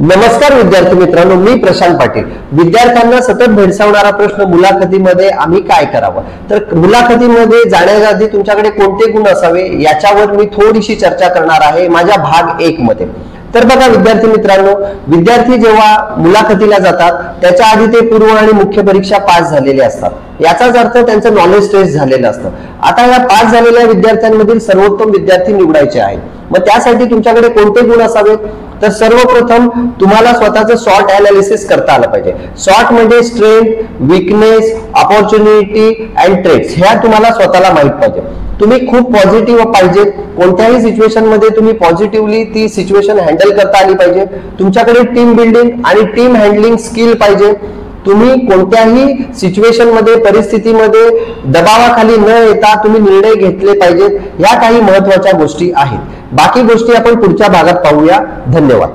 नमस्कार विद्यार्थी मित्रांनो, मी प्रशांत पाटील। विद्यार्थ्यांना सतत भेडसावणारा प्रश्न मुलाखतीमध्ये आम्ही काय करावं, तर मुलाखतीमध्ये जाण्याच्या आधी तुमच्याकडे कोणते गुण असावे याच्यावर मी थोडीशी चर्चा करणार आहे माझ्या भाग 1 मध्ये। तर बघा विद्यार्थी मित्रांनो, विद्यार्थी जेव्हा मुलाखतीला जातात त्याच्या आधी ते पूर्व आणि मुख्य परीक्षा पास झालेले असतात, याचाच अर्थ त्यांचं नॉलेज टेस्ट झालेलं असतं। आता या पास झालेल्या विद्यार्थ्यांमधील सर्वोत्तम विद्यार्थी निवडायचे आहेत। मग त्यासाठी तुमच्याकडे कोणते गुण असावेत, तर सर्वप्रथम तुम्हाला स्वतःचं सॉर्ट एनालिसिस करता आलं पाहिजे। सॉर्ट म्हणजे strength, weakness, opportunity and traits, ह्या तुम्हाला स्वतःला माहित पाहिजे। तुम्ही खूप पॉझिटिव्ह पाहिजे, कोणत्याही सिच्युएशन मध्ये तुम्ही पॉझिटिव्हली ती सिच्युएशन हँडल करता आली पाहिजे। तुमच्याकडे टीम बिल्डिंग आणि टीम हँडलिंग स्किल पाहिजे। तुम्ही कोणत्याही सिच्युएशन मध्ये, परिस्थितीमध्ये दबावाखाली न येता तुम्ही निर्णय घेतले पाहिजेत। या काही महत्त्वाच्या गोष्टी आहेत। बाकी गोष्टी आपण पुढच्या भागात पाहूया। धन्यवाद।